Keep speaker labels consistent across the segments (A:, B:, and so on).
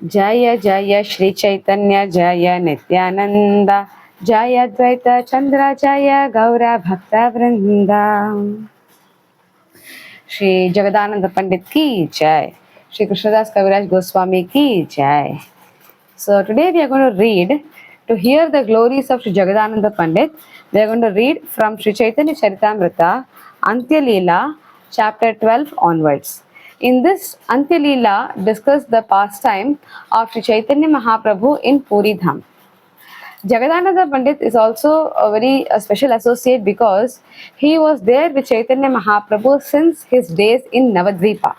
A: जय जय श्री चैतन्य जय नित्यानंद जय अद्वैत चंद्र जय गौर भक्त वृंदा। श्री जगदानंद पंडित की जय, श्री कृष्णदास कविराज गोस्वामी की जय. So today we are going to read, to hear the glories of Sri Jagadananda Pandit, we are going to read from Sri Chaitanya Charitamrita, Antya Leela, chapter 12 onwards. In this, Antya Leela discuss the pastime of Sri Chaitanya Mahaprabhu in Puri Dham. Jagadananda Pandit is also a very special associate because he was there with Chaitanya Mahaprabhu since his days in Navadvipa.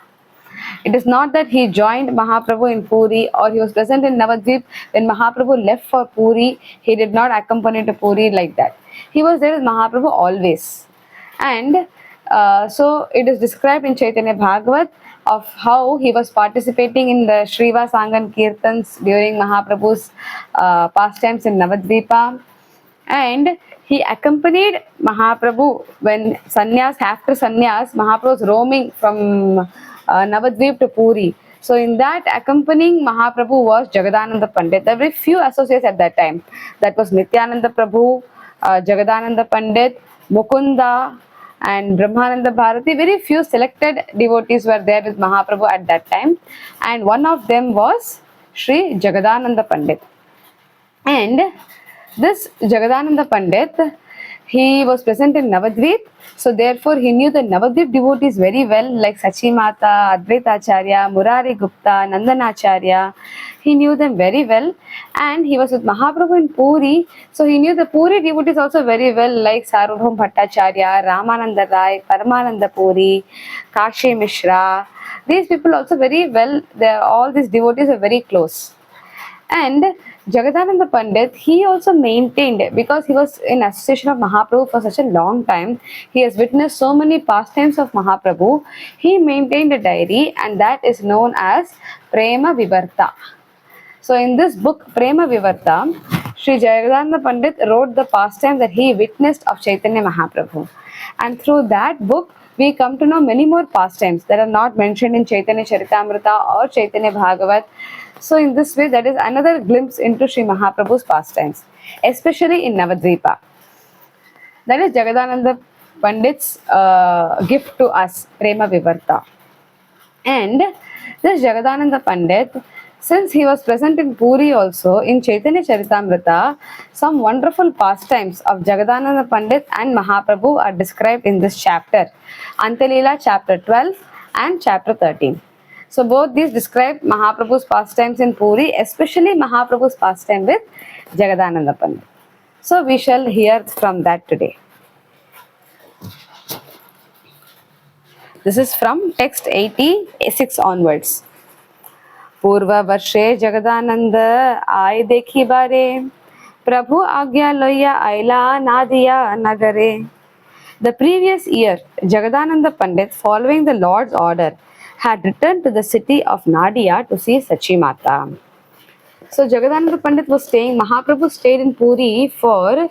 A: It is not that he joined Mahaprabhu in Puri or he was present in Navadvip when Mahaprabhu left for Puri. He did not accompany to Puri like that. He was there with Mahaprabhu always. And so it is described in Chaitanya Bhagavat of how he was participating in the Shriva Sangan Kirtans during Mahaprabhu's pastimes in Navadvipa. And he accompanied Mahaprabhu when after sannyas, Mahaprabhu was roaming from Navadvip to Puri. So in that accompanying Mahaprabhu was Jagadananda Pandit. There were very few associates at that time. That was Nityananda Prabhu, Jagadananda Pandit, Mukunda, and Brahmananda Bharati. Very few selected devotees were there with Mahaprabhu at that time. And one of them was Sri Jagadananda Pandit. And this Jagadananda Pandit, he was present in Navadvip, so therefore he knew the Navadvip devotees very well, like Sachi Mata, Advaita Acharya, Murari Gupta, Nandanacharya. He knew them very well, and he was with Mahaprabhu in Puri, so he knew the Puri devotees also very well, like Sarvabhaum Bhattacharya, Ramananda Rai, Paramananda Puri, Kashi Mishra. These people also very well, all these devotees are very close. And Jagadananda Pandit, he also maintained, because he was in association of Mahaprabhu for such a long time, he has witnessed so many pastimes of Mahaprabhu, he maintained a diary, and that is known as Prema Vivarta. So in this book, Prema Vivarta, Sri Jagadananda Pandit wrote the pastime that he witnessed of Chaitanya Mahaprabhu. And through that book, we come to know many more pastimes that are not mentioned in Chaitanya Charitamrita or Chaitanya Bhagavat. So in this way, that is another glimpse into Sri Mahaprabhu's pastimes, especially in Navadvipa. That is Jagadananda Pandit's gift to us, Prema Vivarta. And this Jagadananda Pandit, since he was present in Puri also, in Chaitanya Charitamrita, some wonderful pastimes of Jagadananda Pandit and Mahaprabhu are described in this chapter, Antya Leela chapter 12 and chapter 13. So both these describe Mahaprabhu's pastimes in Puri, especially Mahaprabhu's pastime with Jagadananda Pandit. So we shall hear from that today. This is from text 86 onwards. पूर्व वर्षे जगदानंद आय देखी बारे, प्रभु आज्ञा लोया आयला नादिया नगरे. The previous year, Jagadananda Pandit, following the Lord's order, had returned to the city of Nadia to see Sachi Mata. So Jagadananda Pandit was staying, Mahaprabhu stayed in Puri for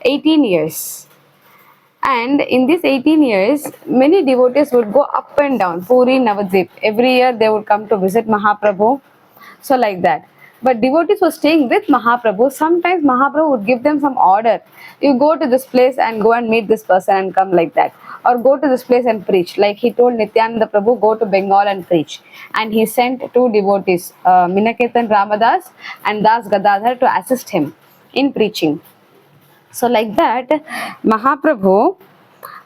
A: 18 years. And in these 18 years, many devotees would go up and down, Puri, Navadvip. Every year they would come to visit Mahaprabhu. So like that. But devotees were staying with Mahaprabhu. Sometimes Mahaprabhu would give them some order. You go to this place and go and meet this person and come like that. Or go to this place and preach. Like he told Nityananda Prabhu, go to Bengal and preach. And he sent two devotees, Minaketan Ramadas and Das Gadadhar, to assist him in preaching. So like that, Mahaprabhu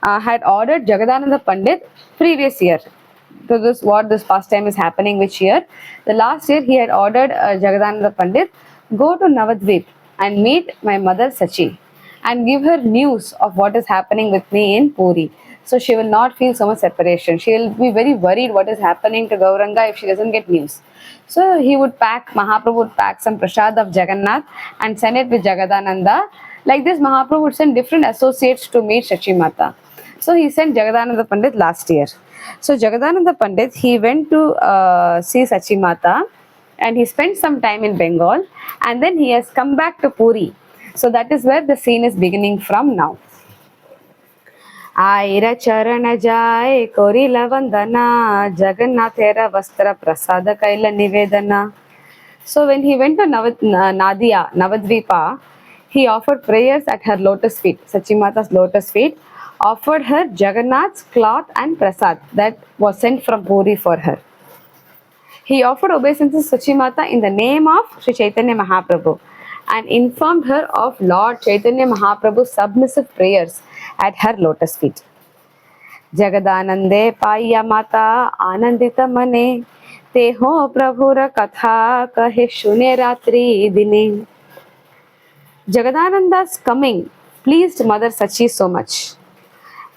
A: had ordered Jagadananda Pandit previous year. So this pastime is happening which year? The last year he had ordered Jagadananda Pandit, go to Navadvip and meet my mother Sachi and give her news of what is happening with me in Puri. So she will not feel so much separation. She will be very worried what is happening to Gauranga if she doesn't get news. So Mahaprabhu would pack some prasad of Jagannath and send it with Jagadananda. Like this, Mahaprabhu would send different associates to meet Sachi Mata. So he sent Jagadananda Pandit last year. So Jagadananda Pandit, he went to see Sachi Mata and he spent some time in Bengal and then he has come back to Puri. So that is where the scene is beginning from now. Ayra चरण जाय कोरिला वंदना, जगन्नाथेरा वस्त्र प्रसाद कैल निवेदना. So when he went to Nadia, Navadvipa, he offered prayers at her lotus feet, Sachimata's lotus feet, offered her Jagannath's cloth and prasad that was sent from Puri for her. He offered obeisances to Sachimata in the name of Sri Chaitanya Mahaprabhu and informed her of Lord Chaitanya Mahaprabhu's submissive prayers at her lotus feet. जगदानंदे पाइया माता आनंदित मने ते हो प्रभुर कथा कहे सुने रात्रि दिने. Jagadananda's coming pleased Mother Sachi so much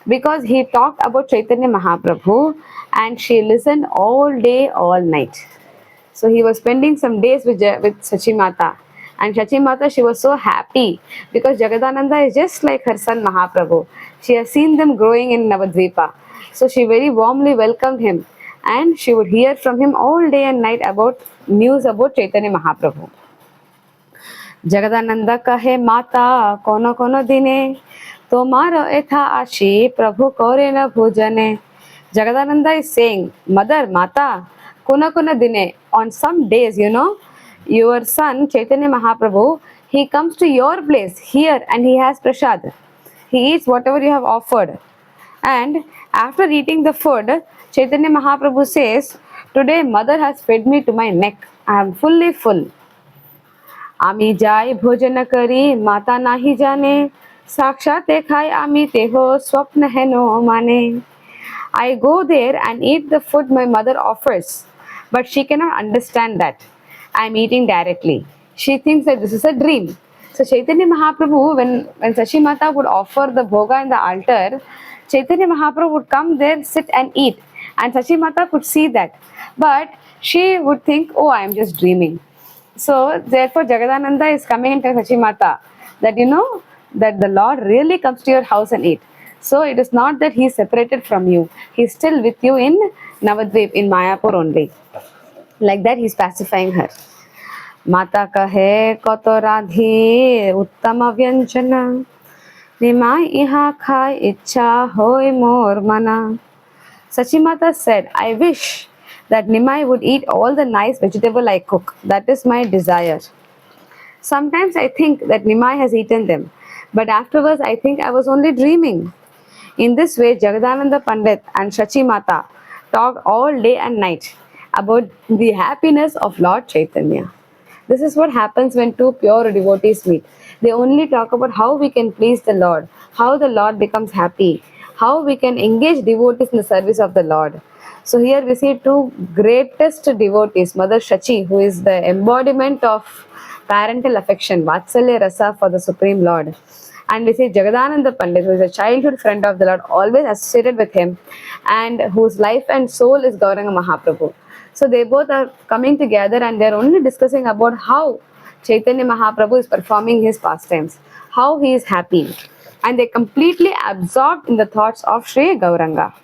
A: because he talked about Chaitanya Mahaprabhu and she listened all day, all night. So he was spending some days with Sachi Mata. And Sachi Mata, she was so happy because Jagadananda is just like her son Mahaprabhu. She has seen them growing in Navadvipa. So she very warmly welcomed him and she would hear from him all day and night about news about Chaitanya Mahaprabhu. Jagdanand कहे माता कोनो कोनो दिने तोमारो एथा आशी प्रभु कोरे न भोजने. Jagadananda is saying, Mother, Mata, Kuna Kuna Dine, on some days, your son Chaitanya Mahaprabhu, he comes to your place here and he has prasad. He eats whatever you have offered. And after eating the food, Chaitanya Mahaprabhu says, today mother has fed me to my neck. I am fully full. आमी जाय भोजन करी माता नाही जाने साक्षात देखाय आमी तेहो स्वप्न है नो माने. I go there and eat the food my mother offers, but she cannot understand that I am eating directly. She thinks that this is a dream. So Chaitanya Mahaprabhu, when Sachi Mata would offer the bhoga in the altar, Chaitanya Mahaprabhu would come there, sit and eat, and Sachi Mata could see that, but she would think, oh, I am just dreaming. So therefore Jagadananda is coming and telling Sachi Mata that that the Lord really comes to your house and eat. So it is not that he is separated from you. He is still with you in Navadvip, in Mayapur only. Like that he is pacifying her. Mata kahe koto radhi uttama vyanjana nimai iha khai ichha hoy mor mana. Sachi Mata said, I wish that Nimai would eat all the nice vegetable I cook. That is my desire. Sometimes I think that Nimai has eaten them, but afterwards I think I was only dreaming. In this way, Jagadananda Pandit and Sachi Mata talked all day and night about the happiness of Lord Chaitanya. This is what happens when two pure devotees meet. They only talk about how we can please the Lord, how the Lord becomes happy, how we can engage devotees in the service of the Lord. So here we see two greatest devotees, Mother Sachi, who is the embodiment of parental affection, Vatsalya Rasa for the Supreme Lord. And we see Jagadananda Pandit, who is a childhood friend of the Lord, always associated with him, and whose life and soul is Gauranga Mahaprabhu. So they both are coming together and they are only discussing about how Chaitanya Mahaprabhu is performing his pastimes, how he is happy. And they completely absorbed in the thoughts of Sri Gauranga.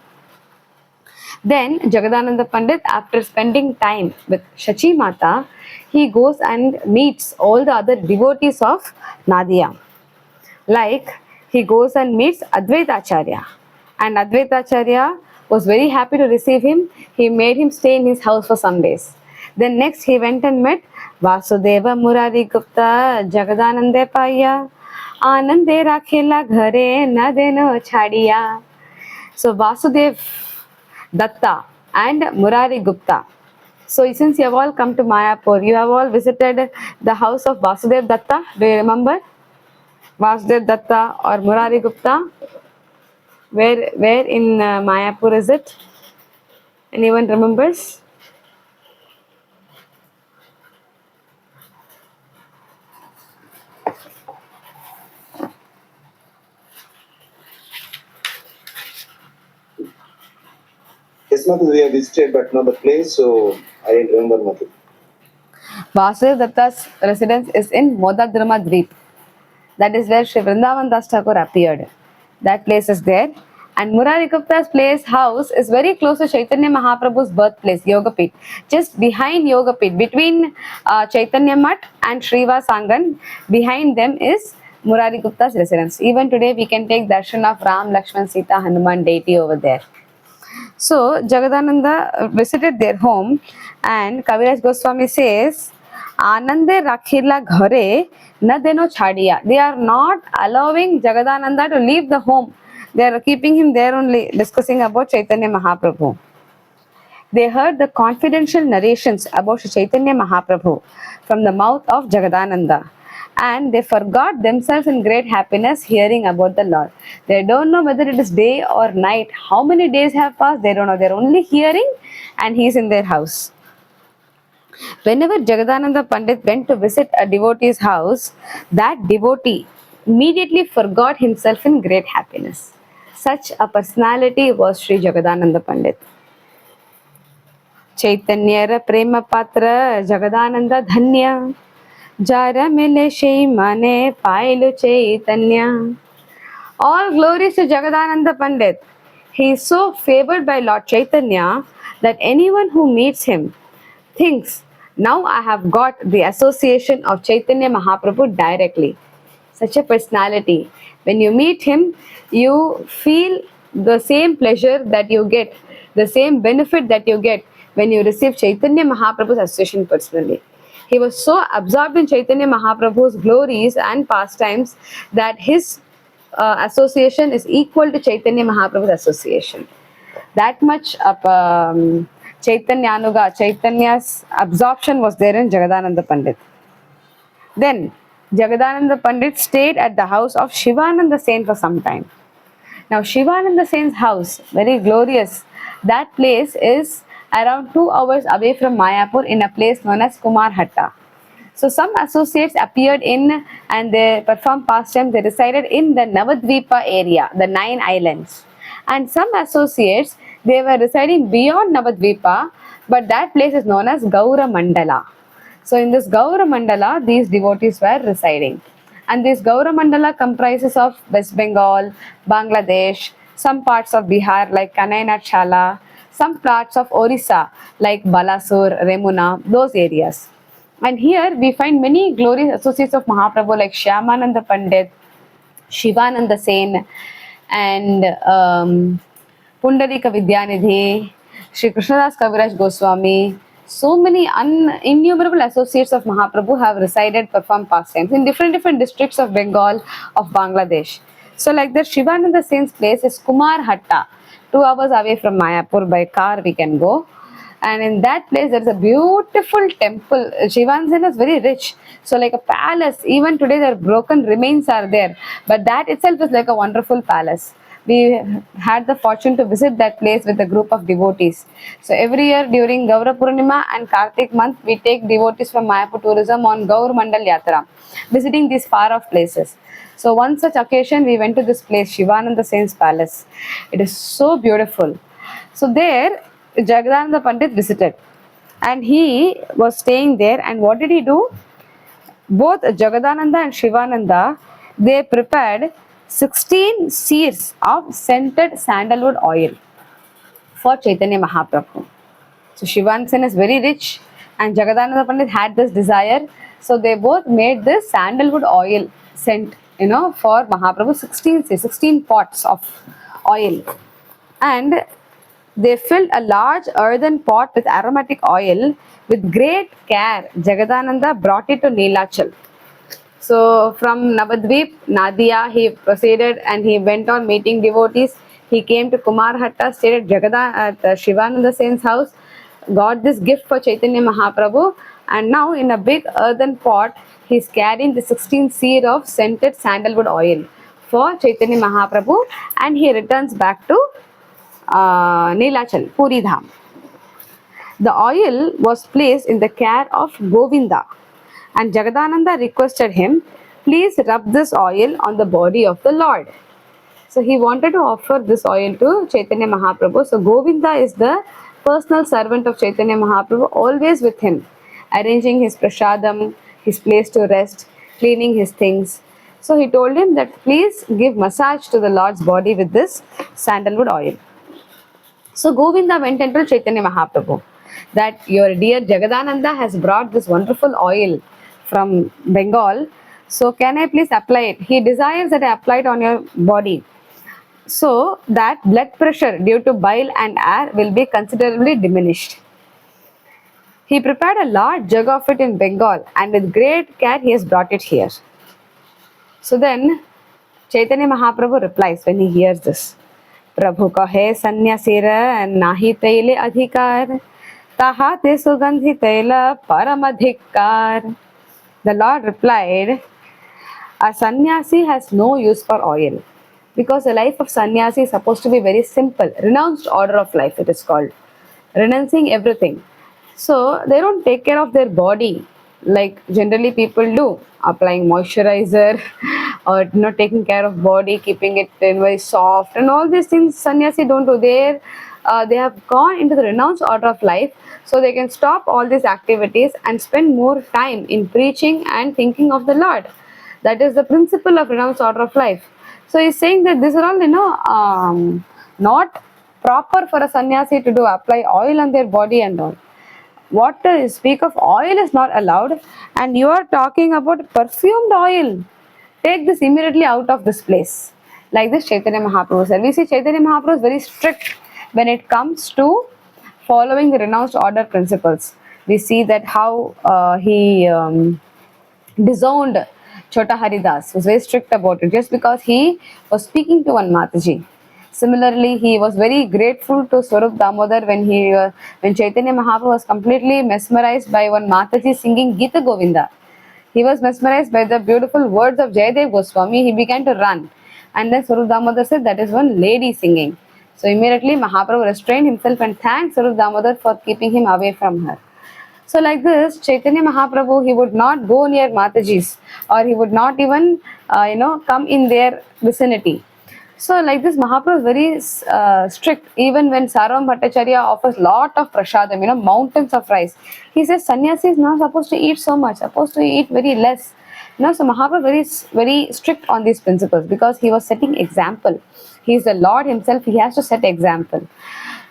A: Then Jagadananda Pandit, after spending time with Sachi Mata, he goes and meets all the other devotees of Nadia. Like he goes and meets Advaita Acharya. And Advaita Acharya was very happy to receive him. He made him stay in his house for some days. Then next he went and met Vasudeva Murari Gupta Jagadanande Paya Anande Rakhela Ghare Na Deno Chadiya. So Vasudev Datta and Murari Gupta. So since you have all come to Mayapur, you have all visited the house of Vasudev Datta. Do you remember? Vasudev Datta or Murari Gupta? Where in Mayapur is it? Anyone remembers?
B: Yes, ma'am, we have visited, but not the place, so I didn't remember nothing.
A: Vasudev Datta's residence is in Modadrama Dweep. That is where Sri Vrindavan Das Thakur appeared. That place is there. And Murari Gupta's house is very close to Chaitanya Mahaprabhu's birthplace, Yogapit. Just behind Yogapit, between Chaitanya Mat and Srivas Angan, behind them is Murari Gupta's residence. Even today we can take darshan of Ram, Lakshman, Sita, Hanuman deity over there. So Jagadananda visited their home and Kaviraj Goswami says, Anande Rakhila Ghare Nadeno Chadia. They are not allowing Jagadananda to leave the home. They are keeping him there only, discussing about Chaitanya Mahaprabhu. They heard the confidential narrations about Chaitanya Mahaprabhu from the mouth of Jagadananda, and they forgot themselves in great happiness hearing about the Lord. They don't know whether it is day or night. How many days have passed? They don't know. They're only hearing, and he's in their house. Whenever Jagadananda Pandit went to visit a devotee's house, that devotee immediately forgot himself in great happiness. Such a personality was Sri Jagadananda Pandit. चैतन्यर प्रेम पात्र जगदानंद धन्य jar मिले शे माने पायलु चैतन्य. All glories to Jagadananda Pandit. He is so favored by Lord Chaitanya that anyone who meets him thinks, now I have got the association of Chaitanya Mahaprabhu directly. Such a personality. When you meet him, you feel the same pleasure that you get, the same benefit that you get when you receive Chaitanya Mahaprabhu's association personally. He was so absorbed in Chaitanya Mahaprabhu's glories and pastimes that his association is equal to Chaitanya Mahaprabhu's association. That much of Chaitanya's absorption was there in Jagadananda Pandit. Then Jagadananda Pandit stayed at the house of Shivananda Sen for some time. Now Shivananda Sen's house, very glorious. That place is around 2 hours away from Mayapur in a place known as Kumar Hatta. So some associates appeared in and they performed pastimes. They resided in the Navadvipa area, the 9 islands. And some associates, they were residing beyond Navadvipa, but that place is known as Gaura Mandala. So in this Gaura Mandala, these devotees were residing. And this Gaura Mandala comprises of West Bengal, Bangladesh, some parts of Bihar like Kanainat Chala, some parts of Orissa like Balasur, Remuna, those areas. And here we find many glorious associates of Mahaprabhu like Shyamananda Pandit, Shivananda Sen, and Pundarika Vidyanidhi, Sri Krishnadas Kaviraj Goswami. So many innumerable associates of Mahaprabhu have resided, performed pastimes in different districts of Bengal, of Bangladesh. So like that, Shivananda Sen's place is Kumar Hatta, 2 hours away from Mayapur. By car we can go. And in that place there is a beautiful temple. Shivananda Sen is very rich. So like a palace, even today their broken remains are there. But that itself is like a wonderful palace. We had the fortune to visit that place with a group of devotees. So every year during Gaura Purnima and Kartik month, we take devotees from Mayapur tourism on Gaur Mandal Yatra, visiting these far off places. So one such occasion, we went to this place, Shivananda Sen's palace. It is so beautiful. So there, Jagadananda Pandit visited and he was staying there. And what did he do? Both Jagadananda and Shivananda, they prepared 16 seers of scented sandalwood oil for Chaitanya Mahaprabhu. So Shivananda Sen is very rich and Jagadananda Pandit had this desire. So they both made this sandalwood oil scent, for Mahaprabhu, 16 pots of oil. And they filled a large earthen pot with aromatic oil. With great care, Jagadananda brought it to Neelachal. So from Navadvip, Nadia, he proceeded and he went on meeting devotees. He came to Kumar Hatta, stayed at Shivananda Sen's house, got this gift for Chaitanya Mahaprabhu, and now in a big earthen pot, he is carrying the 16 seer of scented sandalwood oil for Chaitanya Mahaprabhu, and he returns back to Neelachal, Puri Dham. The oil was placed in the care of Govinda, and Jagadananda requested him, please rub this oil on the body of the Lord. So he wanted to offer this oil to Chaitanya Mahaprabhu. So Govinda is the personal servant of Chaitanya Mahaprabhu, always with him, arranging his prasadam, his place to rest, cleaning his things. So he told him that please give massage to the Lord's body with this sandalwood oil. So Govinda went and told Chaitanya Mahaprabhu that your dear Jagadananda has brought this wonderful oil from Bengal. So can I please apply it? He desires that I apply it on your body, so that blood pressure due to bile and air will be considerably diminished. He prepared a large jug of it in Bengal, and with great care he has brought it here. So then Chaitanya Mahaprabhu replies when he hears this. प्रभु कहे सन्यासीर नाही तैले अधिकार ताहा ते सुगंधि तैल परम अधिकार. The Lord replied, a sannyasi has no use for oil because the life of sannyasi is supposed to be very simple, renounced order of life it is called, renouncing everything. So they don't take care of their body like generally people do, applying moisturizer or taking care of body, keeping it very soft and all these things. Sannyasi don't do. They have gone into the renounced order of life, so they can stop all these activities and spend more time in preaching and thinking of the Lord. That is the principle of renounced order of life. So he's saying that these are all not proper for a sannyasi to do, apply oil on their body and all. What to speak of oil is not allowed, and you are talking about perfumed oil. Take this immediately out of this place. Like this Chaitanya Mahaprabhu said. We see Chaitanya Mahaprabhu is very strict when it comes to following the renounced order principles. We see that how he disowned Chota Haridas, was very strict about it just because he was speaking to one Mataji. Similarly, he was very grateful to Swarup Damodar when Chaitanya Mahaprabhu was completely mesmerized by one Mataji singing Gita Govinda. He was mesmerized by the beautiful words of Jayadev Goswami. He began to run. And then Swarup Damodar said, that is one lady singing. So immediately Mahaprabhu restrained himself and thanked Swarup Damodar for keeping him away from her. So like this, Chaitanya Mahaprabhu, he would not go near Matajis, or he would not even, come in their vicinity. So like this, Mahaprabhu is very strict. Even when Sarvam Bhattacharya offers lot of prasadam, mountains of rice, he says sannyasi is not supposed to eat so much, supposed to eat very less. So Mahaprabhu is very strict on these principles because he was setting example. He is the Lord himself, he has to set example.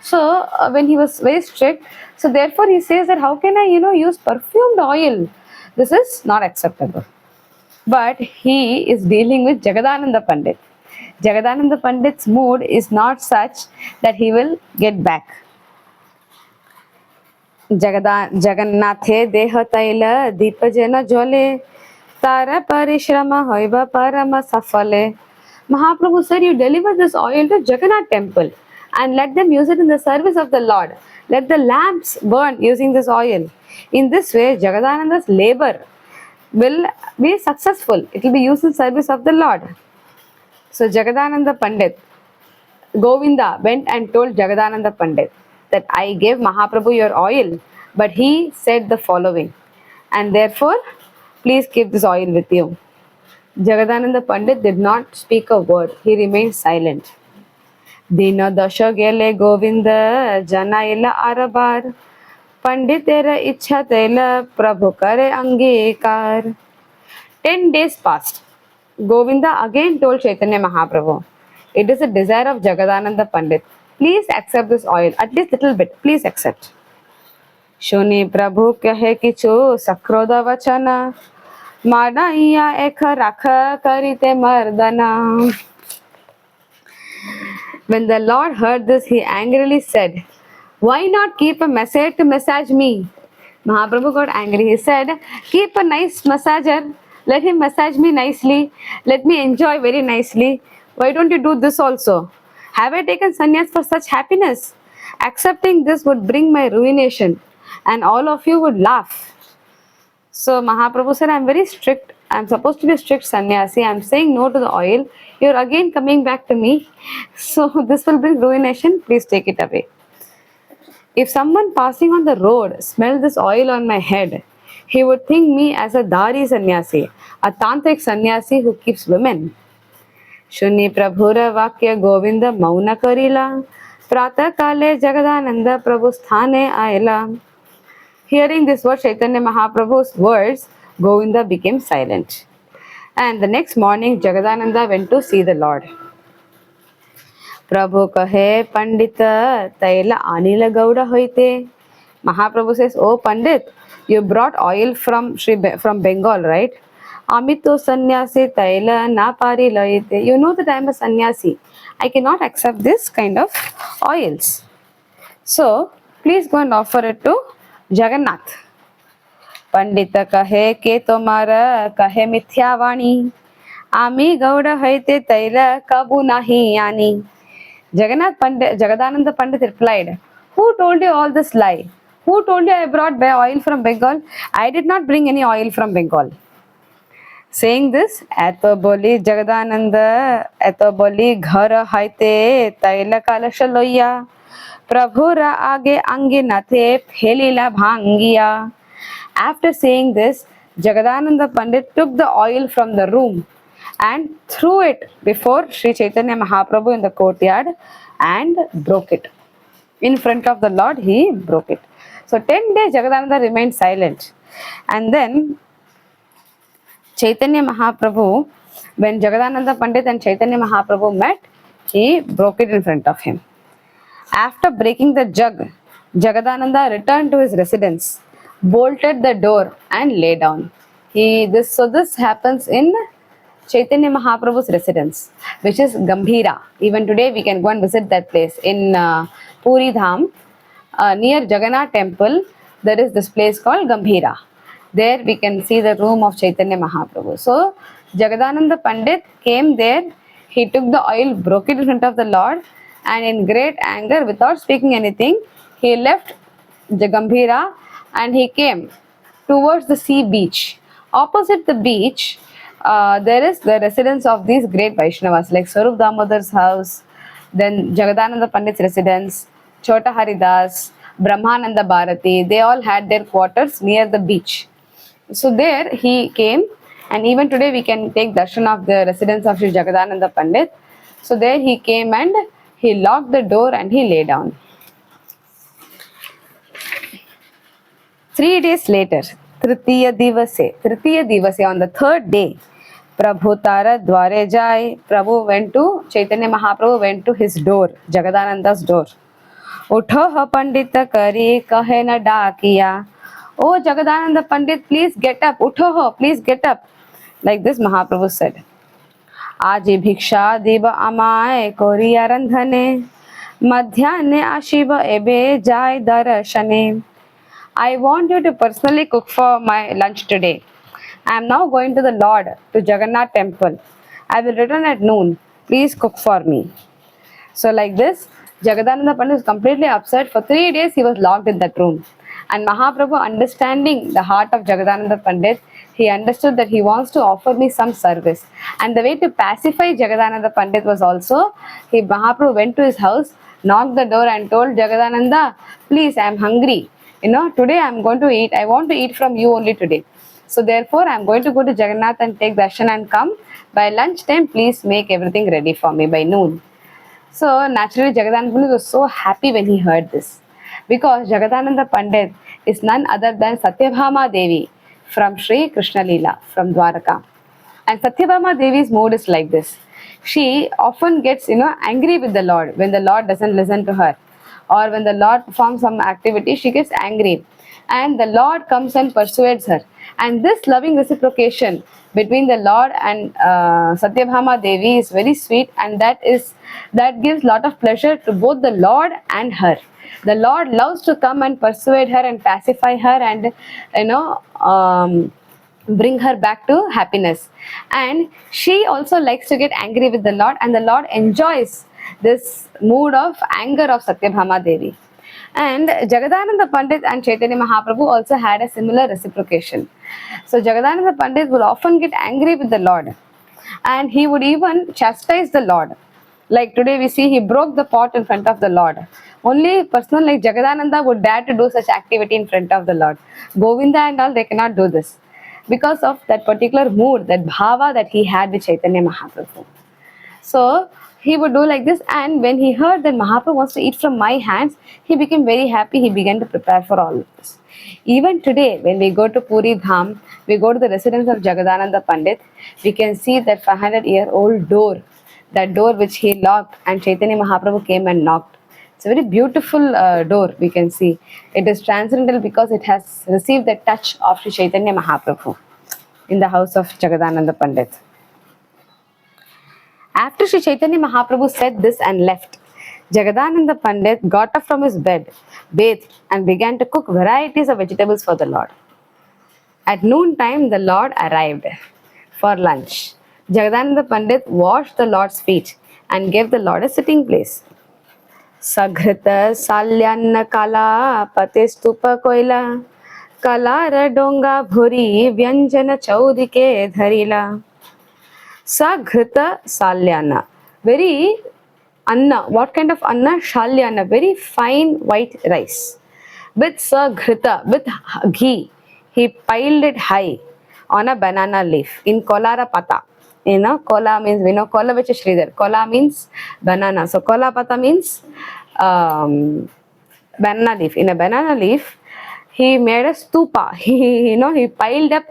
A: So when he was very strict, so therefore he says that how can I, use perfumed oil? This is not acceptable. But he is dealing with Jagadananda Pandit. Jagadananda Pandit's mood is not such that he will get back. Jagannathe deha taila deepajena jole tara parishrama hoiba parama safale. Mahaprabhu said, you deliver this oil to Jagannath temple and let them use it in the service of the Lord. Let the lamps burn using this oil. In this way, Jagadananda's labor will be successful. It will be used in service of the Lord. So Jagadananda Pandit, Govinda went and told Jagadananda Pandit that I gave Mahaprabhu your oil, but he said the following, and therefore please keep this oil with you. Jagadananda Pandit did not speak a word. He remained silent. Dina dasha gele Govinda jana ila arabar Panditera ichha tela Prabhu kare angekar. 10 days passed. Govinda again told Chaitanya Mahaprabhu, it is a desire of Jagadananda Pandit. Please accept this oil, at least little bit. Please accept. Shuni Prabhu kahe kichu sakroda vachana Mana iya ekha rakha karite mardana. When the Lord heard this, he angrily said, why not keep a massager to massage me? Mahaprabhu got angry. He said, keep a nice massager. Let him massage me nicely. Let me enjoy very nicely. Why don't you do this also? Have I taken sannyas for such happiness? Accepting this would bring my ruination, and all of you would laugh. So Mahaprabhu said, I'm very strict. I'm supposed to be a strict sannyasi. I'm saying no to the oil. You're again coming back to me. So this will bring ruination. Please take it away. If someone passing on the road smelled this oil on my head, he would think me as a Dari sannyasi, a tantric sannyasi who keeps women. Shuni Prabhura Vakya Govinda Mauna Karila, Prata Kale Jagadananda Prabhu Sthane Aila. Hearing this word, Chaitanya Mahaprabhu's words, Govinda became silent. And the next morning, Jagadananda went to see the Lord. Prabhu kahe Pandita Taila Anila Gauda hoite. Mahaprabhu says, oh Pandit, you brought oil from Bengal, right? Amito sannyasi taila na pari laite. You know that I am a sannyasi. I cannot accept this kind of oils. So, please go and offer it to Jagannath. पंडित कहे के तोमार कहे मिथ्यावाणी आमी गौड़ हैते तैल कबू नहीं आनी. Jagadananda Pandit replied, who told you all this lie? Who told you I brought oil from Bengal? I did not bring any oil from Bengal. Saying this, एतो बोली जगदानंद एतो बोली घर हाइते तैल कलश लोइया प्रभुर आगे अंगे नाथे फेलीला भांगिया. After saying this, Jagadananda Pandit took the oil from the room and threw it before Sri Chaitanya Mahaprabhu in the courtyard and broke it. In front of the Lord, he broke it. So 10 days Jagadananda remained silent. And then Chaitanya Mahaprabhu, when Jagadananda Pandit and Chaitanya Mahaprabhu met, he broke it in front of him. After breaking the jug, Jagadananda returned to his residence, bolted the door and lay down. This happens in Chaitanya Mahaprabhu's residence, which is Gambhira. Even today we can go and visit that place in Puri Dham, near Jagannath temple. There is this place called Gambhira. There we can see the room of Chaitanya Mahaprabhu. So Jagadananda Pandit came there, he took the oil, broke it in front of the Lord, and in great anger, without speaking anything, he left Gambhira and he came towards the sea beach. Opposite the beach, there is the residence of these great Vaishnavas like Swarup Damodar's house, then Jagadananda Pandit's residence, Chota Haridas, Brahmananda Bharati. They all had their quarters near the beach. So there he came, and even today we can take darshan of the residence of Sri Jagadananda Pandit. So there he came and he locked the door and he lay down. 3 days later, Tritiya Divase, on the third day, Prabhu Tara Dware Jai, Chaitanya Mahaprabhu went to his door, Jagadananda's door. Utho Pandita Kari Kahe na Dakiya. Oh Jagadananda Pandit, please get up. Utho, please get up. Like this Mahaprabhu said. Aji Bhiksha Deva Amaye Koriya Randhane Madhyane Ashiva Ebe Jai Darashane. I want you to personally cook for my lunch today. I am now going to the Lord, to Jagannath temple. I will return at noon. Please cook for me. So like this, Jagadananda Pandit was completely upset. For 3 days he was locked in that room. And Mahaprabhu, understanding the heart of Jagadananda Pandit, he understood that he wants to offer me some service. And the way to pacify Jagadananda Pandit was also, Mahaprabhu went to his house, knocked the door and told Jagadananda, please, I am hungry. Today I am going to eat. I want to eat from you only today. So therefore, I am going to go to Jagannath and take darshan and come. By lunchtime, please make everything ready for me by noon. So naturally, Jagadananda Pandit was so happy when he heard this. Because Jagadananda Pandit is none other than Satyabhama Devi from Sri Krishna Leela, from Dwaraka. And Satyabhama Devi's mood is like this. She often gets, angry with the Lord when the Lord doesn't listen to her. Or when the Lord performs some activity, she gets angry. And the Lord comes and persuades her. And this loving reciprocation between the Lord and Satyabhama Devi is very sweet, and that gives lot of pleasure to both the Lord and her. The Lord loves to come and persuade her and pacify her and bring her back to happiness. And she also likes to get angry with the Lord, and the Lord enjoys this mood of anger of Satyabhama Devi. And Jagadananda Pandit and Chaitanya Mahaprabhu also had a similar reciprocation. So Jagadananda Pandit would often get angry with the Lord, and he would even chastise the Lord. Like today we see he broke the pot in front of the Lord. Only a person like Jagadananda would dare to do such activity in front of the Lord. Govinda and all, they cannot do this because of that particular mood, that bhava that he had with Chaitanya Mahaprabhu. So he would do like this, and when he heard that Mahaprabhu wants to eat from my hands, he became very happy. He began to prepare for all of this. Even today, when we go to Puri Dham, we go to the residence of Jagadananda Pandit, we can see that 500-year-old door, that door which he locked and Chaitanya Mahaprabhu came and knocked. It's a very beautiful door we can see. It is transcendental because it has received the touch of Sri Chaitanya Mahaprabhu in the house of Jagadananda Pandit. After Sri Chaitanya Mahaprabhu said this and left, Jagadananda Pandit got up from his bed, bathed, and began to cook varieties of vegetables for the Lord. At noontime, the Lord arrived for lunch. Jagadananda Pandit washed the Lord's feet and gave the Lord a sitting place. Saghrita Salyanna Kala Pate Stupa Koila Kalara Donga Bhuri Vyanjana Chaudike Dharila. Saghrita Salyana. Very anna. What kind of anna? Shalyana. Very fine white rice. With saghrita, with ghee. He piled it high on a banana leaf in kolara pata. You know, kola means, we know kola which is Sridhar. Kola means banana. So kola pata means banana leaf. In a banana leaf, he made a stupa. He piled up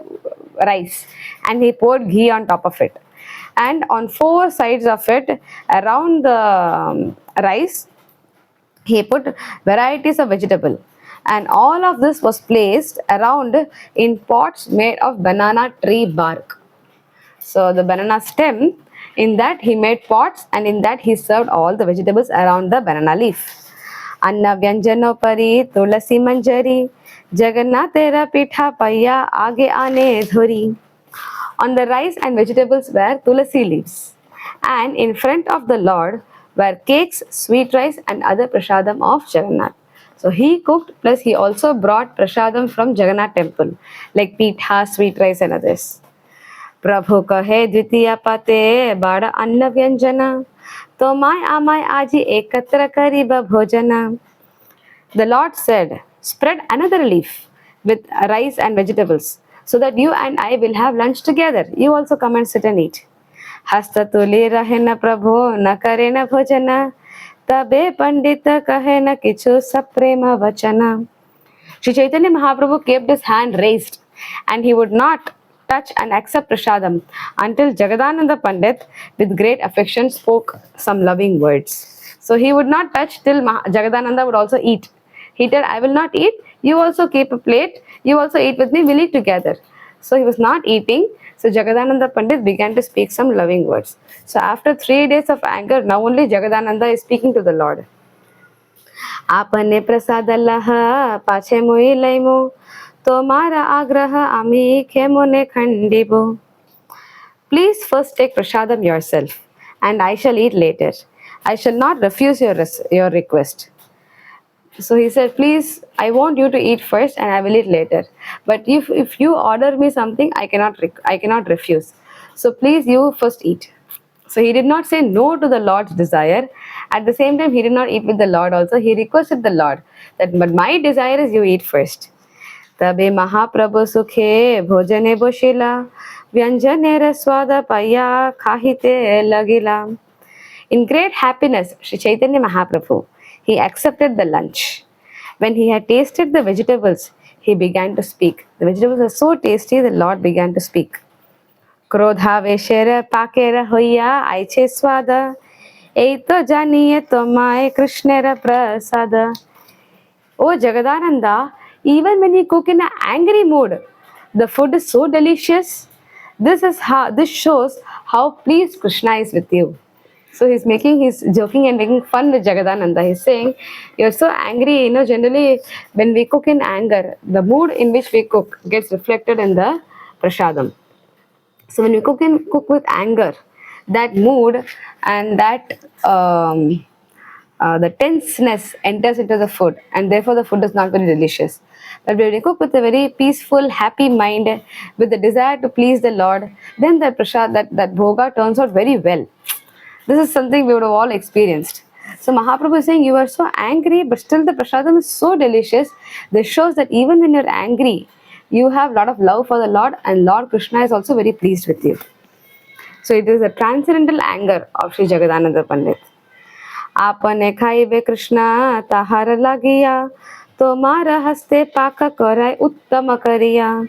A: rice and he poured ghee on top of it. And on four sides of it, around the rice, he put varieties of vegetable. And all of this was placed around in pots made of banana tree bark. So the banana stem, in that he made pots, and in that he served all the vegetables around the banana leaf. Anna Vyanjano Pari Tulasi Manjari Jagannatera Pitha Paya Age Ane Dhuri. On the rice and vegetables were tulasi leaves, and in front of the Lord were cakes, sweet rice, and other prasadam of Jagannath. So he cooked, plus he also brought prasadam from Jagannath temple, like pitha, sweet rice, and others. प्रभु कहे द्वितीय पते बड़ अन्न व्यंजना तो my आमाय आजी एकत्र करीब भोजना. The Lord said, spread another leaf with rice and vegetables so that you and I will have lunch together. You also come and sit and eat. Hasta tuli rahe na prabhu na kare na bhojana tabe pandita kahe na kichu saprema vachana. Sri Chaitanya Mahaprabhu kept his hand raised and he would not touch and accept prasadam until Jagadananda Pandit with great affection spoke some loving words. So he would not touch till Jagadananda would also eat. He said, I will not eat, you also keep a plate, you also eat with me, we'll eat together. So he was not eating. So Jagadananda Pandit began to speak some loving words. So after 3 days of anger, now only Jagadananda is speaking to the Lord. आपने प्रसाद अल्लाह पाछे मोई लैमो तो मारा आग्रह आमी खेमो ने खंडिबो. Please first take prasadam yourself and I shall eat later. I shall not refuse your request. So he said, please, I want you to eat first and I will eat later. But if you order me something, I cannot refuse. So please, you first eat. So he did not say no to the Lord's desire. At the same time, he did not eat with the Lord also. He requested the Lord that, but my desire is you eat first. Tabe Mahaprabhu sukhe bhojane boshila vyanjane raswada paya khahite lagila. In great happiness, Sri Chaitanya Mahaprabhu, he accepted the lunch. When he had tasted the vegetables, he began to speak. The vegetables were so tasty, the Lord began to speak. Krodha veshera pakera hoya aiche swada eito janiye tomae krishnera prasada. Oh Jagadananda, even when you cook in an angry mood, the food is so delicious. This shows how pleased Krishna is with you. So he's joking and making fun with Jagadananda. He's saying, you're so angry, generally when we cook in anger, the mood in which we cook gets reflected in the prasadam. So when we cook with anger, that mood and that the tenseness enters into the food, and therefore the food is not very delicious. But when we cook with a very peaceful, happy mind, with the desire to please the Lord, then that prasad, that bhoga turns out very well. This is something we would have all experienced. So Mahaprabhu is saying, you are so angry, but still the prasadam is so delicious. This shows that even when you're angry, you have a lot of love for the Lord, and Lord Krishna is also very pleased with you. So it is a transcendental anger of Sri Jagadananda Pandit. आपने खाइबे कृष्णा ताहार लागिया तो मारा हस्ते पाका कराय उत्तम करिया.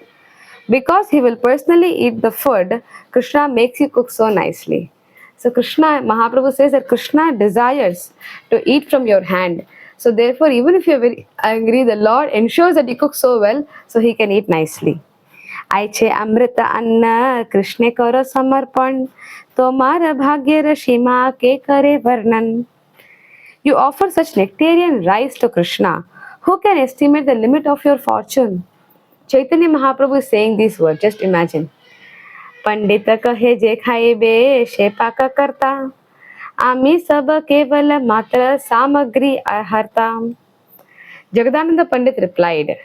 A: Because he will personally eat the food, Krishna makes you cook so nicely. So Krishna, Mahaprabhu says that Krishna desires to eat from your hand. So therefore, even if you're very angry, the Lord ensures that you cook so well, so he can eat nicely. Aiche amrita anna Krishne karo samarpan to mara bhagya rashima ke kare varnan. You offer such nectarian rice to Krishna. Who can estimate the limit of your fortune? Chaitanya Mahaprabhu is saying these words. Just imagine. पंडित कहे जे खाइबे शे पाक करता आम्ही सब केवल मात्र सामग्री हरता. Jagadananda Pandit replied,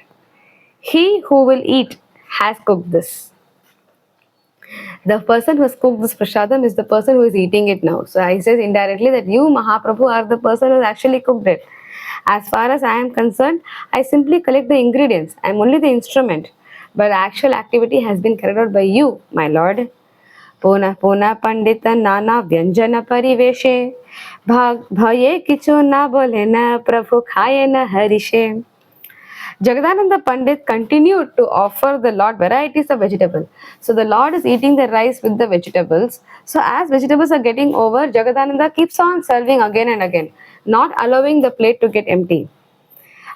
A: he who will eat has cooked this. The person who has cooked this prasadam is the person who is eating it now. So he says indirectly that you, Mahaprabhu, are the person who has actually cooked it. As far as I am concerned, I simply collect the ingredients. I am only the instrument. But the actual activity has been carried out by you, my lord. पुनः पुनः पंडित नाना व्यंजन परिवेशे भाग भये किचो ना बोले न प्रभु खाए न हरिषे. Jagadananda Pandit continued to offer the Lord varieties of vegetable. So the Lord is eating the rice with the vegetables. So as vegetables are getting over, Jagadananda keeps on serving again and again, not allowing the plate to get empty.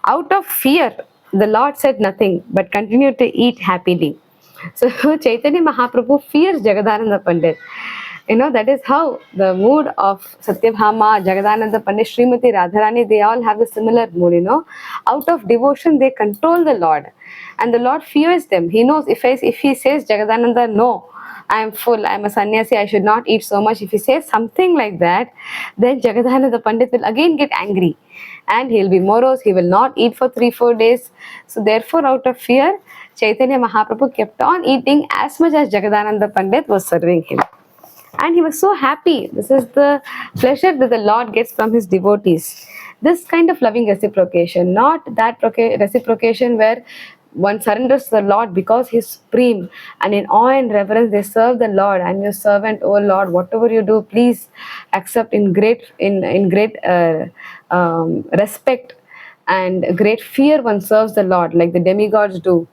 A: Out of fear, the Lord said nothing but continued to eat happily. So Chaitanya Mahaprabhu fears Jagadananda Pandit. That is how the mood of Satyabhama, Jagadananda Pandit, Srimati Radharani, they all have a similar mood. Out of devotion, they control the Lord. And the Lord fears them. He knows if he says, Jagadananda, no, I am full, I am a sannyasi, I should not eat so much. If he says something like that, then Jagadananda Pandit will again get angry. And he will be morose, he will not eat for 3-4 days. So therefore, out of fear, Chaitanya Mahaprabhu kept on eating as much as Jagadananda Pandit was serving him. And he was so happy. This is the pleasure that the Lord gets from his devotees. This kind of loving reciprocation, not that reciprocation where one surrenders to the Lord because he is supreme and in awe and reverence they serve the Lord. I'm your servant, oh Lord, whatever you do, please accept in great respect and great fear one serves the Lord like the demigods do.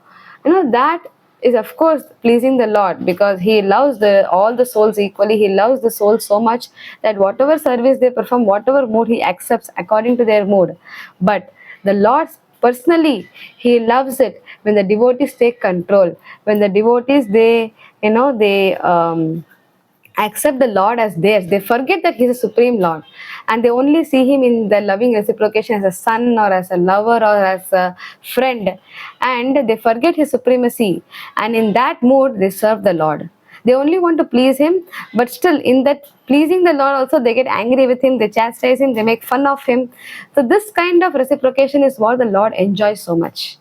A: That is of course pleasing the Lord because he loves all the souls equally. He loves the souls so much that whatever service they perform, whatever mood he accepts according to their mood. But the Lord personally, he loves it when the devotees take control, when the devotees they accept the Lord as theirs. They forget that he is a supreme Lord and they only see him in the loving reciprocation as a son or as a lover or as a friend, and they forget his supremacy, and in that mood they serve the Lord. They only want to please him, but still in that pleasing the Lord also they get angry with him, they chastise him, they make fun of him. So this kind of reciprocation is what the Lord enjoys so much.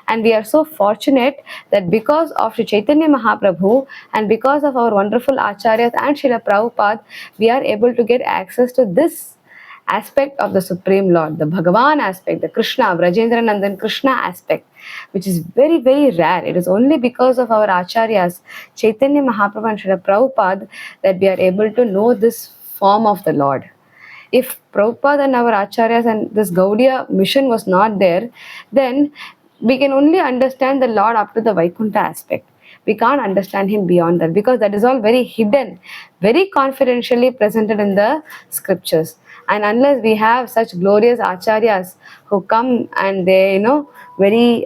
A: And we are so fortunate that because of Sri Chaitanya Mahaprabhu and because of our wonderful Acharyas and Srila Prabhupada, we are able to get access to this aspect of the Supreme Lord, the Bhagavan aspect, the Krishna, Vrajendra Nandan Krishna aspect, which is very, very rare. It is only because of our Acharyas, Chaitanya Mahaprabhu and Srila Prabhupada, that we are able to know this form of the Lord. If Prabhupada and our Acharyas and this Gaudiya mission was not there, then we can only understand the Lord up to the Vaikuntha aspect. We can't understand him beyond that because that is all very hidden, very confidentially presented in the scriptures. And unless we have such glorious acharyas who come and they, very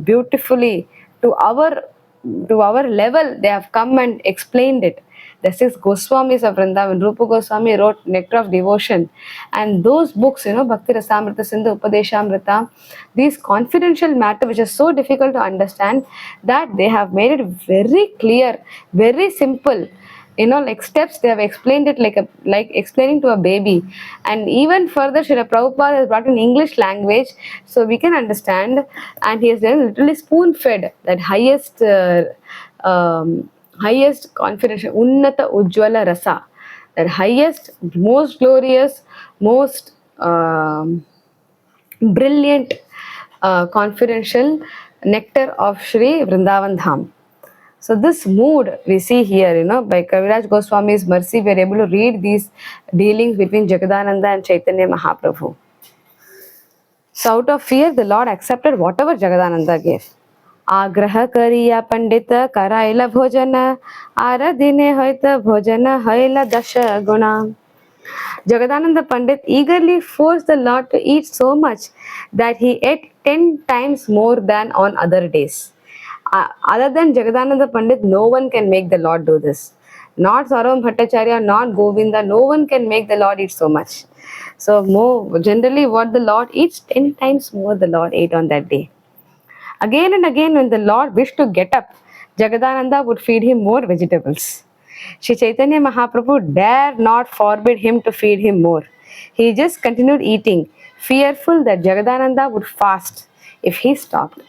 A: beautifully to our level, they have come and explained it. The 6 Goswamis of Vrindavan, Rupa Goswami wrote Nectar of Devotion, and those books, Bhakti Rasamrita Sindhu, Upadeshamrita, these confidential matter which is so difficult to understand, that they have made it very clear, very simple. Like steps, they have explained it like explaining to a baby. And even further, Srila Prabhupada has brought in English language so we can understand, and he has done literally spoon-fed that highest confidential, Unnata Ujjwala Rasa, that highest, most glorious, most brilliant, confidential nectar of Shri Vrindavan Dham. So this mood we see here, by Kaviraj Goswami's mercy, we are able to read these dealings between Jagadananda and Chaitanya Mahaprabhu. So out of fear, the Lord accepted whatever Jagadananda gave. आग्रह करिया पंडित कराइला भोजन are दिने होइत भोजन हईला 10 गुना. Jagadananda Pandit eagerly forced the Lord to eat so much that he ate 10 times more than on other days. Other than Jagadananda Pandit, no one can make the Lord do this. Not Saram Bhattacharya, not Govinda. No one can make the Lord eat so much. So more generally, what the Lord eats, 10 times more the Lord ate on that day. Again and again, when the Lord wished to get up, Jagadananda would feed him more vegetables. Sri Chaitanya Mahaprabhu dare not forbid him to feed him more. He just continued eating, fearful that Jagadananda would fast if he stopped.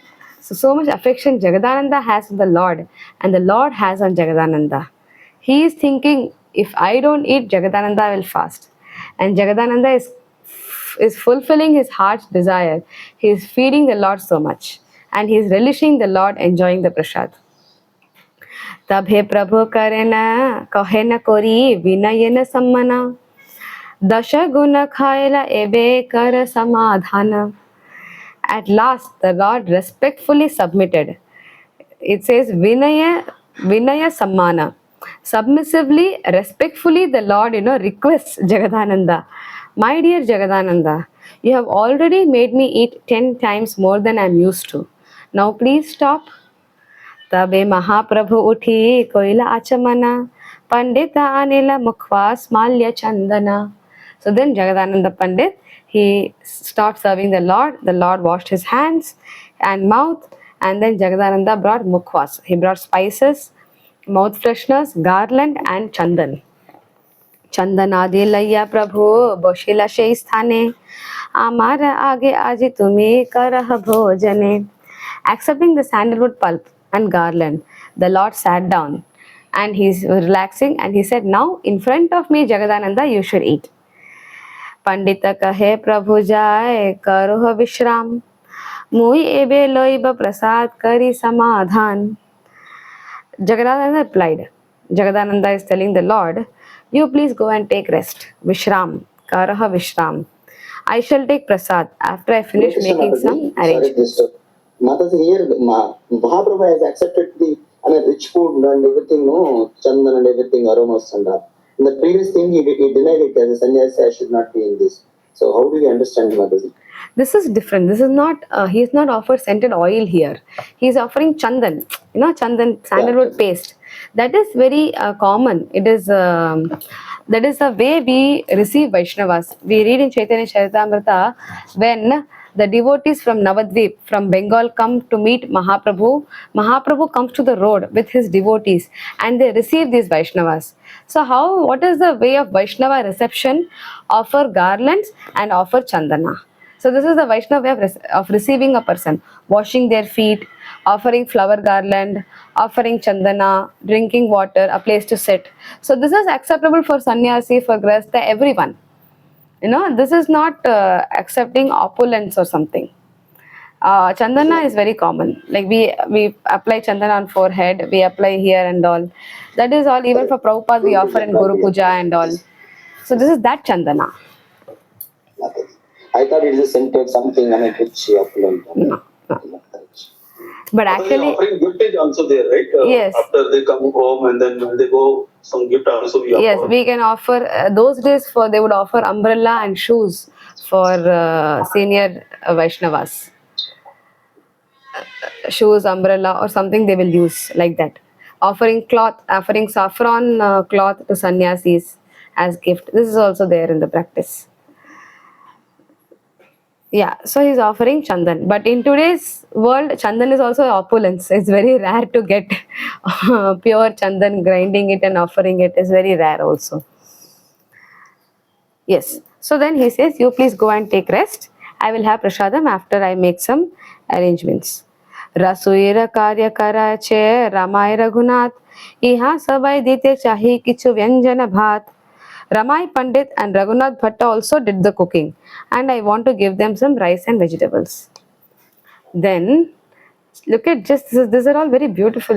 A: So much affection Jagadananda has on the Lord, and the Lord has on Jagadananda. He is thinking, if I don't eat, Jagadananda will fast. And Jagadananda is fulfilling his heart's desire. He is feeding the Lord so much, and he is relishing the Lord, enjoying the prasad. तब हे प्रभु करे न कहे न कोरी विनय न सम्मना दश गुण खायला एबे कर समाधान. At last, the Lord respectfully submitted. It says Vinaya Sammana. Submissively, respectfully, the Lord, requests Jagadananda. My dear Jagadananda, you have already made me eat 10 times more than I'm used to. Now please stop. तबे महाप्रभु उठी कोइला आचमना पंडिता अनिला मुखवास माल्य Chandana. So then Jagadananda Pandit, he stopped serving the Lord washed his hands and mouth, and then Jagadananda brought mukhwas. He brought spices, mouth fresheners, garland and chandan. चंदनादि लैया प्रभु बशिला से स्थाने आमार आगे आज तुम्हें करह भोजने. Accepting the sandalwood pulp and garland, the Lord sat down and he's relaxing, and he said, now in front of me Jagadananda you should eat. पंडित कहे प्रभु जाए करो विश्राम मुई एबे लोइब प्रसाद करी समाधान. Jagadananda replied, Jagadananda is telling the Lord, you please go and take rest. Vishram, karaha Vishram. I shall take prasad after I finish making some arrangements.
B: Mataji, here Mahaprabhu has accepted the rich food and everything, no, chandan and everything, aromas and all. In the previous thing, he denied it as a sannyasi, I should not be in this. So how do you understand Mataji?
A: This is different. This is not, he is not offered scented oil here. He is offering chandan, chandan, sandalwood paste. That is very common. It is, that is the way we receive Vaishnavas. We read in Chaitanya Charitamrita, when the devotees from Navadvip, from Bengal come to meet Mahaprabhu, Mahaprabhu comes to the road with his devotees and they receive these Vaishnavas. So what is the way of Vaishnava reception? Offer garlands and offer chandana. So this is the Vaishnava way of receiving a person. Washing their feet, offering flower garland, offering chandana, drinking water, a place to sit. So this is acceptable for sannyasi, for grahastha, everyone. This is not accepting opulence or something. Chandana is very common. Like we apply chandana on forehead, we apply here and all. That is all. Even for Prabhupada, we offer in Guru Puja and all. So this is that chandana.
B: I thought it is scented something, which opulent.
A: No. But actually,
B: offering gift is also there, right?
A: Yes.
B: After they come home and then when they go, some gift also we offer.
A: Yes, we can offer. Those days, they would offer umbrella and shoes for senior Vaishnavas. Shoes, umbrella, or something they will use like that. Offering cloth, offering saffron cloth to sannyasis as gift. This is also there in the practice. Yeah, so he's offering chandan. But in today's world, chandan is also opulence. It's very rare to get pure chandan, grinding it and offering it is very rare also. Yes. So then he says, you please go and take rest. I will have prasadam after I make some arrangements. Rasuira karya karache Ramai Raghunath Iha sabai dite chahi kichu vyanjana bhat. Ramai Pandit and Raghunath Bhatta also did the cooking, and I want to give them some rice and vegetables. Then look at just this. These are all very beautiful,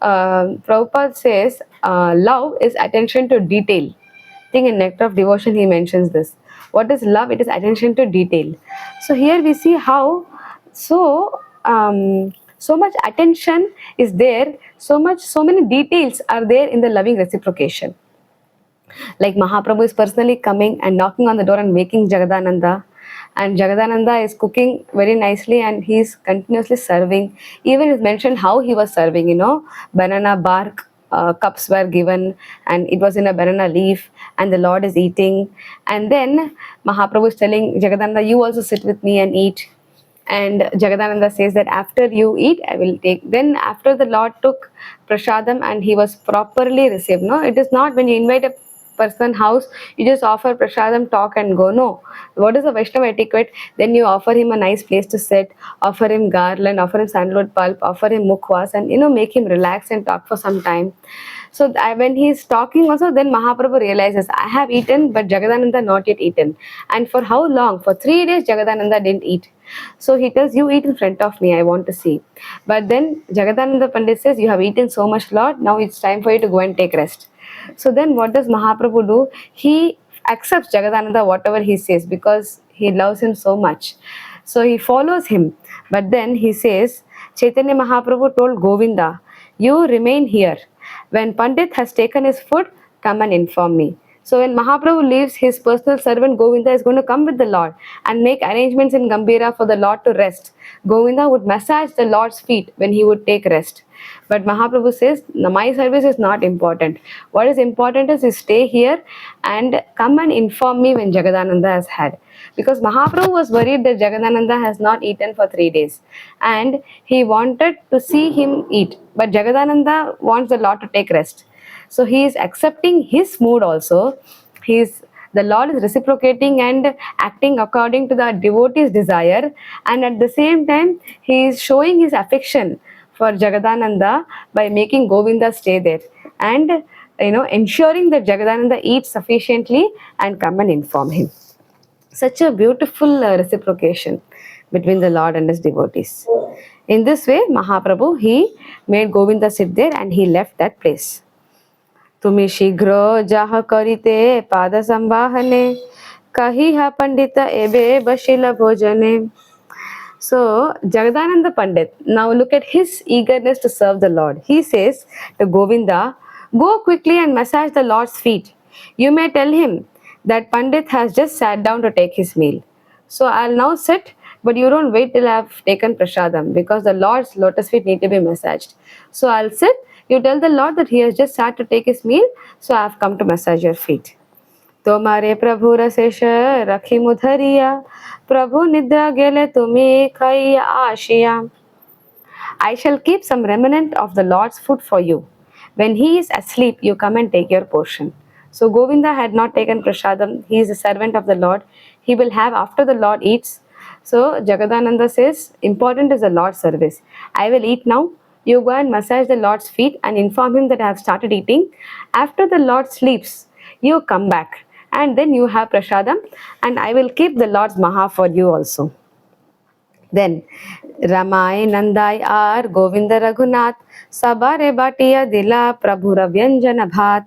A: Prabhupada says love is attention to detail. I think in Nectar of Devotion he mentions this. What is love? It is attention to detail. So here we see how so much attention is there, so many details are there in the loving reciprocation. Like Mahaprabhu is personally coming and knocking on the door and waking Jagadananda, and Jagadananda is cooking very nicely and he is continuously serving. Even it's mentioned how he was serving, banana bark cups were given, and it was in a banana leaf, and the Lord is eating. And then Mahaprabhu is telling Jagadananda, you also sit with me and eat. And Jagadananda says that after you eat, I will take. Then after the Lord took prasadam and he was properly received. No, it is not when you invite a person house, you just offer prasadam, talk and go. No. What is the Vaishnava etiquette? Then you offer him a nice place to sit, offer him garland, offer him sandalwood pulp, offer him mukhwas, and make him relax and talk for some time. So when he is talking also, then Mahaprabhu realizes, I have eaten, but Jagadananda not yet eaten. And for how long? For 3 days Jagadananda didn't eat. So he tells, you eat in front of me, I want to see. But then Jagadananda Pandit says, you have eaten so much, Lord, now it's time for you to go and take rest. So then what does Mahaprabhu do? He accepts Jagadananda whatever he says because he loves him so much. So he follows him. But then he says, Chaitanya Mahaprabhu told Govinda, you remain here. When Pandit has taken his food, come and inform me. So when Mahaprabhu leaves, his personal servant Govinda is going to come with the Lord and make arrangements in Gambhira for the Lord to rest. Govinda would massage the Lord's feet when he would take rest. But Mahaprabhu says, "No, my service is not important. What is important is you stay here and come and inform me when Jagadananda has had." Because Mahaprabhu was worried that Jagadananda has not eaten for 3 days and he wanted to see him eat. But Jagadananda wants the Lord to take rest. So he is accepting his mood also. The Lord is reciprocating and acting according to the devotee's desire, and at the same time he is showing his affection for Jagadananda by making Govinda stay there and ensuring that Jagadananda eats sufficiently and come and inform him. Such a beautiful reciprocation between the Lord and his devotees. In this way, Mahaprabhu, he made Govinda sit there and he left that place. तुम्ही शीघ्र जाह करिते पाद संवाहने कहिहा पंडित एबे बशिल भोजने. So Jagadananda Pandit, now look at his eagerness to serve the Lord. He says to Govinda, go quickly and massage the Lord's feet. You may tell him that Pandit has just sat down to take his meal. So I'll now sit, but you don't wait till I've taken prasadam because the Lord's lotus feet need to be massaged. So I'll sit, you tell the Lord that he has just sat to take his meal, so I've come to massage your feet. तोमारे प्रभु रसेश रखी मुधरिया प्रभु निद्रा गेले तुम्हें खाई Asia. I shall keep some remnant of the Lord's food for you. When he is asleep, you come and take your portion. So Govinda had not taken prasadam. He is a servant of the Lord. He will have after the Lord eats. So Jagadananda says, important is the Lord's service. I will eat now. You go and massage the Lord's feet and inform him that I have started eating. After the Lord sleeps, you come back and then you have prasadam and I will keep the Lord's maha for you also. Then Ramai Nandai Ar Govinda Raghunath Sabare Batiya Dila Prabhura Vyanjana Bhat.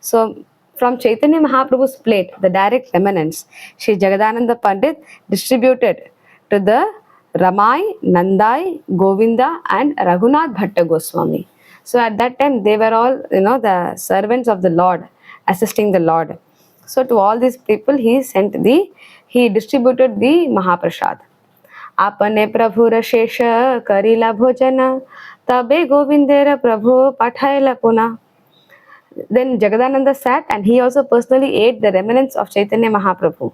A: So from Chaitanya Mahaprabhu's plate, the direct remnants, Sri Jagadananda Pandit distributed to the Ramai, Nandai, Govinda and Raghunath Bhatta Goswami. So at that time they were all the servants of the Lord, assisting the Lord. So to all these people he distributed the Mahaprasad. आपने प्रभु रशेष करिला भोजन तबे गोविंदेर प्रभु पठायला पुना. Then Jagadananda sat and he also personally ate the remnants of Chaitanya Mahaprabhu.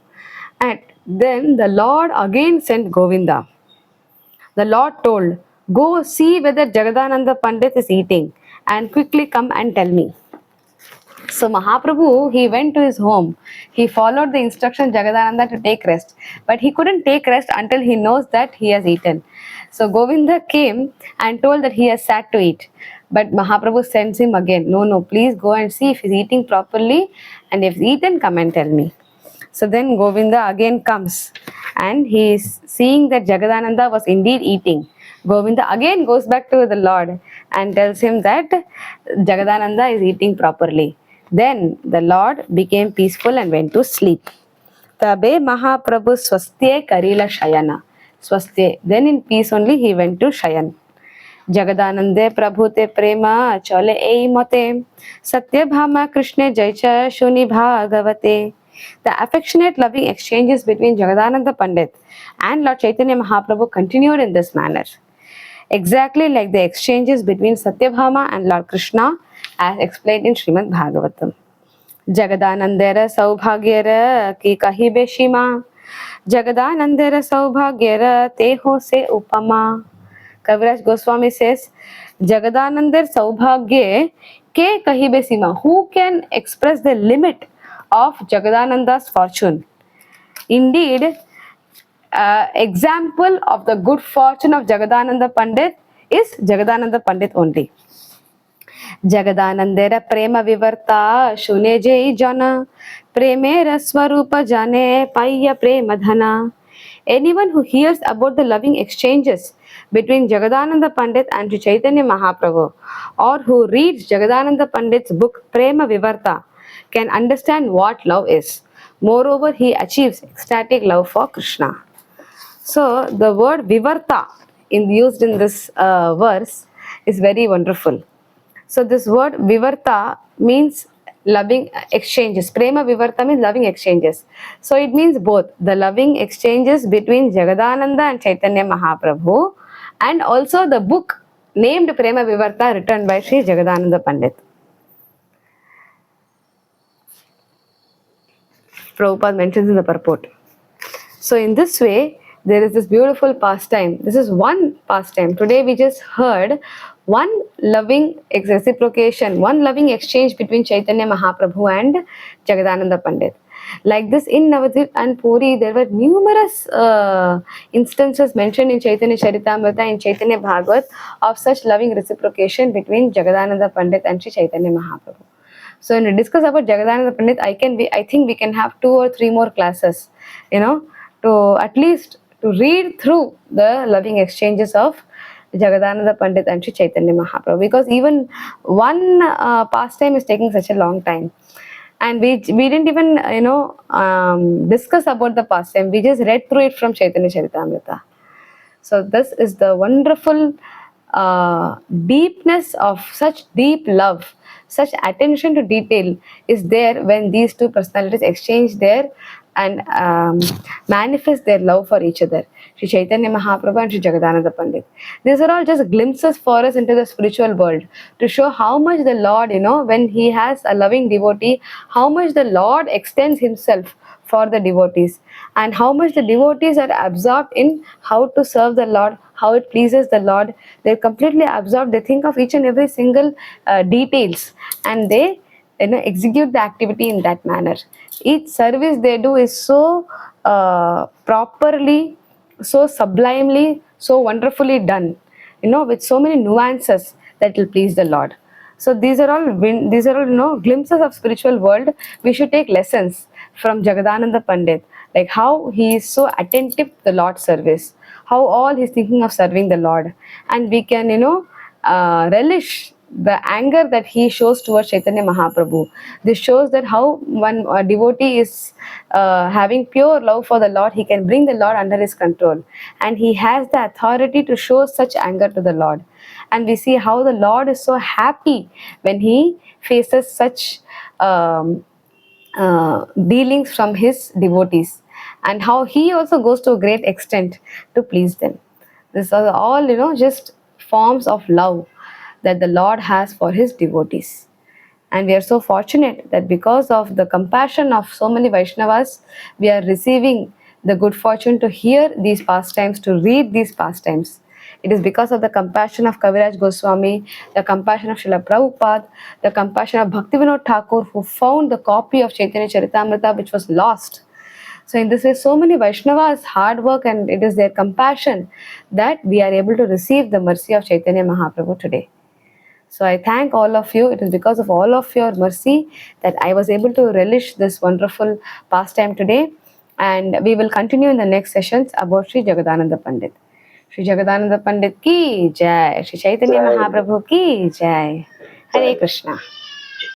A: And then the Lord again sent Govinda. The Lord told, go see whether Jagadananda Pandit is eating and quickly come and tell me. So Mahaprabhu, he went to his home. He followed the instruction Jagadananda to take rest. But he couldn't take rest until he knows that he has eaten. So Govinda came and told that he has sat to eat. But Mahaprabhu sends him again. No, please go and see if he's eating properly. And if he's eaten, come and tell me. So then Govinda again comes. And he is seeing that Jagadananda was indeed eating. Govinda again goes back to the Lord and tells him that Jagadananda is eating properly. Then the Lord became peaceful and went to sleep. Tabe Mahaprabhu swastye karila shayana. Swastye. Then in peace only he went to Shayan. Jagadanande Prabhute prema chole ei mote. Satya Bhama Krishna jaicha shuni bhagavate. The affectionate loving exchanges between Jagadananda Pandit and Lord Chaitanya Mahaprabhu continued in this manner. exactly like the exchanges between Satyabhama and Lord Krishna as explained in Srimad Bhagavatam. जगदानंदेर सौभाग्यर की कही बेशीमा, जगदानंदेर सौभाग्यर ते हो से उपमा. Kaviraj Goswami says, Jagadanandar Saubhagye ke kahi besima. Who can express the limit of Jagadananda's fortune? Indeed, example of the good fortune of Jagadananda Pandit is Jagadananda Pandit only. जगदानंदेर प्रेम विवर्ता शुने जय जन, प्रेमेर स्वरूप जाने पाय्य प्रेम धना. Anyone who hears about the loving exchanges between Jagadananda Pandit and Sri Chaitanya Mahaprabhu, or who reads Jagadananda Pandit's book Prema Vivarta, can understand what love is. Moreover, he achieves ecstatic love for Krishna. So the word Vivarta used in this verse is very wonderful. So this word Vivarta means loving exchanges. Prema Vivarta means loving exchanges. So it means both the loving exchanges between Jagadananda and Chaitanya Mahaprabhu, and also the book named Prema Vivarta written by Sri Jagadananda Pandit. Prabhupada mentions in the purport. So in this way, there is this beautiful pastime. This is one pastime. Today we just heard one loving reciprocation, one loving exchange between Chaitanya Mahaprabhu and Jagadananda Pandit. Like this in Navadvip and Puri, there were numerous instances mentioned in Chaitanya Charitamrita, in Chaitanya Bhagavat, of such loving reciprocation between Jagadananda Pandit and Sri Chaitanya Mahaprabhu. So when we discuss about Jagadananda Pandit, I think we can have 2 or 3 more classes, to at least to read through the loving exchanges of Jagadananda Pandit and Sri Chaitanya Mahaprabhu, because even one pastime is taking such a long time, and we didn't even discuss about the pastime. We just read through it from Chaitanya Charitamrita. So this is the wonderful deepness of such deep love, such attention to detail is there when these two personalities exchange their and manifest their love for each other, Sri Chaitanya Mahaprabhu and Sri Jagadananda Pandit. These are all just glimpses for us into the spiritual world, to show how much the Lord, when he has a loving devotee, how much the Lord extends himself for the devotees, and how much the devotees are absorbed in how to serve the Lord, how it pleases the Lord. They're completely absorbed. They think of each and every single details, and they execute the activity in that manner. Each service they do is so properly, so sublimely, so wonderfully done, with so many nuances that will please the Lord. So these are all glimpses of spiritual world. We should take lessons from Jagadananda Pandit, like how he is so attentive to the Lord's service, how all he's thinking of serving the Lord, and we can relish the anger that he shows towards Chaitanya Mahaprabhu. This shows that how one devotee is having pure love for the Lord, he can bring the Lord under his control, and he has the authority to show such anger to the Lord. And we see how the Lord is so happy when he faces such dealings from his devotees, and how he also goes to a great extent to please them. These are all just forms of love that the Lord has for his devotees. And we are so fortunate that because of the compassion of so many Vaishnavas, we are receiving the good fortune to hear these pastimes, to read these pastimes. It is because of the compassion of Kaviraj Goswami, the compassion of Srila Prabhupada, the compassion of Bhaktivinoda Thakur, who found the copy of Chaitanya Charitamrita which was lost. So in this way, so many Vaishnavas' hard work, and it is their compassion that we are able to receive the mercy of Chaitanya Mahaprabhu today. So I thank all of you. It is because of all of your mercy that I was able to relish this wonderful pastime today. And we will continue in the next sessions about Sri Jagadananda Pandit. Sri Jagadananda Pandit ki jai. Sri Chaitanya
B: Jai.
A: Mahaprabhu ki jai. Hare Krishna.